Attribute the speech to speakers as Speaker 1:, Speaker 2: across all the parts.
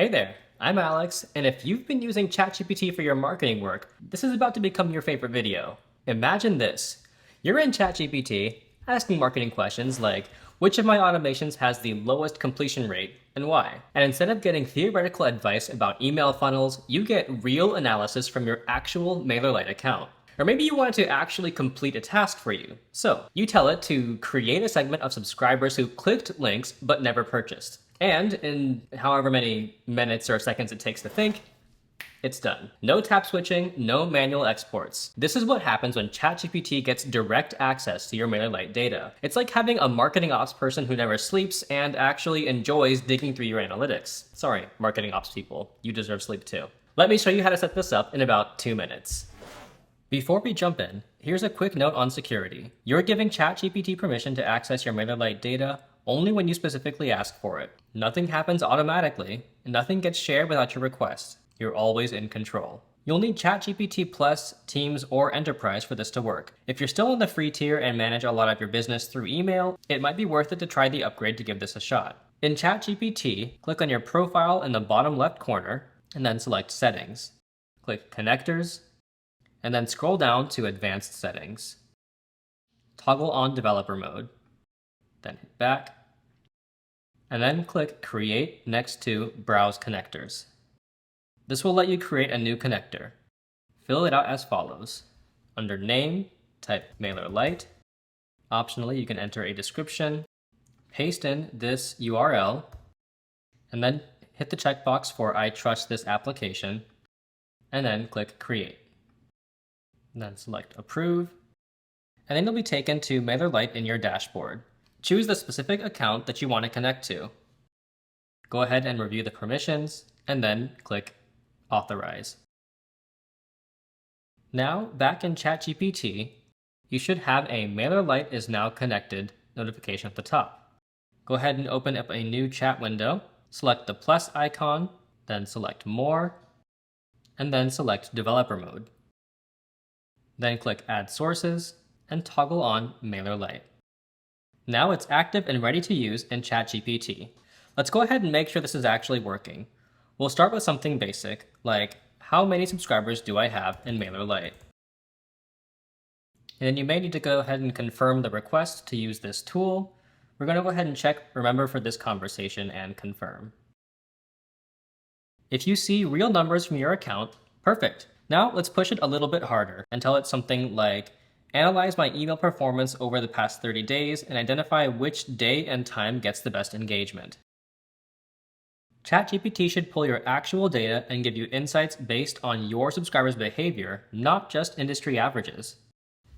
Speaker 1: Hey there, I'm Alex, and if you've been using ChatGPT for your marketing work, this is about to become your favorite video. Imagine this. You're in ChatGPT, asking marketing questions like, which of my automations has the lowest completion rate, and why? And instead of getting theoretical advice about email funnels, you get real analysis from your actual MailerLite account. Or maybe you want it to actually complete a task for you. So, you tell it to create a segment of subscribers who clicked links but never purchased. And in however many minutes or seconds it takes to think, it's done. No tap switching, no manual exports. This is what happens when ChatGPT gets direct access to your MailerLite data. It's like having a marketing ops person who never sleeps and actually enjoys digging through your analytics. Sorry, marketing ops people, you deserve sleep too. Let me show you how to set this up in about 2 minutes. Before we jump in, here's a quick note on security. You're giving ChatGPT permission to access your MailerLite data only when you specifically ask for it. Nothing happens automatically, and nothing gets shared without your request. You're always in control. You'll need ChatGPT Plus, Teams, or Enterprise for this to work. If you're still in the free tier and manage a lot of your business through email, it might be worth it to try the upgrade to give this a shot. In ChatGPT, click on your profile in the bottom left corner, and then select Settings. Click Connectors, and then scroll down to Advanced Settings. Toggle on Developer Mode, then hit back, and then click Create next to Browse Connectors. This will let you create a new connector. Fill it out as follows. Under Name, type MailerLite. Optionally, you can enter a description, paste in this URL, and then hit the checkbox for I trust this application, and then click Create. And then select Approve, and then you'll be taken to MailerLite in your dashboard. Choose the specific account that you want to connect to. Go ahead and review the permissions, and then click Authorize. Now, back in ChatGPT, you should have a MailerLite is now connected notification at the top. Go ahead and open up a new chat window, select the plus icon, then select More, and then select Developer Mode. Then click Add Sources, and toggle on MailerLite. Now it's active and ready to use in ChatGPT. Let's go ahead and make sure this is actually working. We'll start with something basic, like how many subscribers do I have in MailerLite? And then you may need to go ahead and confirm the request to use this tool. We're going to go ahead and check Remember for this conversation and confirm. If you see real numbers from your account, perfect. Now let's push it a little bit harder and tell it something like, analyze my email performance over the past 30 days and identify which day and time gets the best engagement. ChatGPT should pull your actual data and give you insights based on your subscribers' behavior, not just industry averages.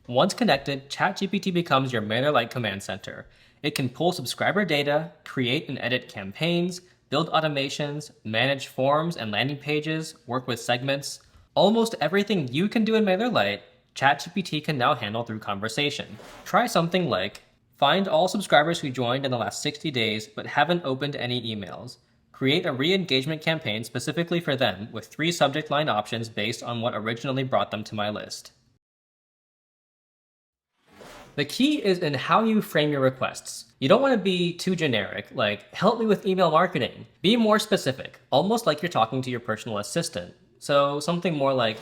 Speaker 1: Once connected, ChatGPT becomes your MailerLite command center. It can pull subscriber data, create and edit campaigns, build automations, manage forms and landing pages, work with segments. Almost everything you can do in MailerLite, ChatGPT can now handle through conversation. Try something like, find all subscribers who joined in the last 60 days but haven't opened any emails. Create a re-engagement campaign specifically for them with 3 subject line options based on what originally brought them to my list. The key is in how you frame your requests. You don't want to be too generic, like, help me with email marketing. Be more specific, almost like you're talking to your personal assistant. So something more like,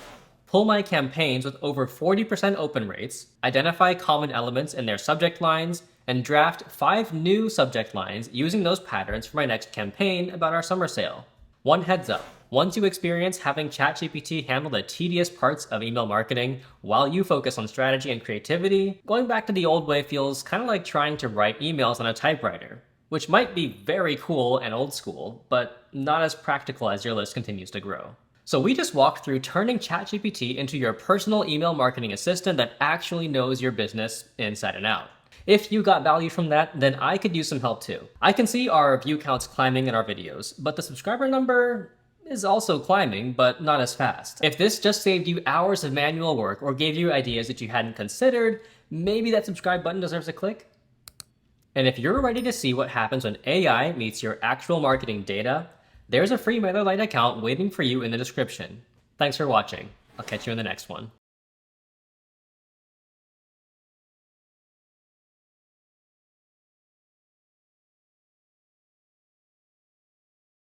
Speaker 1: pull my campaigns with over 40% open rates, identify common elements in their subject lines, and draft 5 new subject lines using those patterns for my next campaign about our summer sale. One heads up, once you experience having ChatGPT handle the tedious parts of email marketing while you focus on strategy and creativity, going back to the old way feels kind of like trying to write emails on a typewriter, which might be very cool and old school, but not as practical as your list continues to grow. So we just walked through turning ChatGPT into your personal email marketing assistant that actually knows your business inside and out. If you got value from that, then I could use some help too. I can see our view counts climbing in our videos, but the subscriber number is also climbing, but not as fast. If this just saved you hours of manual work or gave you ideas that you hadn't considered, maybe that subscribe button deserves a click. And if you're ready to see what happens when AI meets your actual marketing data, there's a free MailerLite account waiting for you in the description. Thanks for watching. I'll catch you in the next one.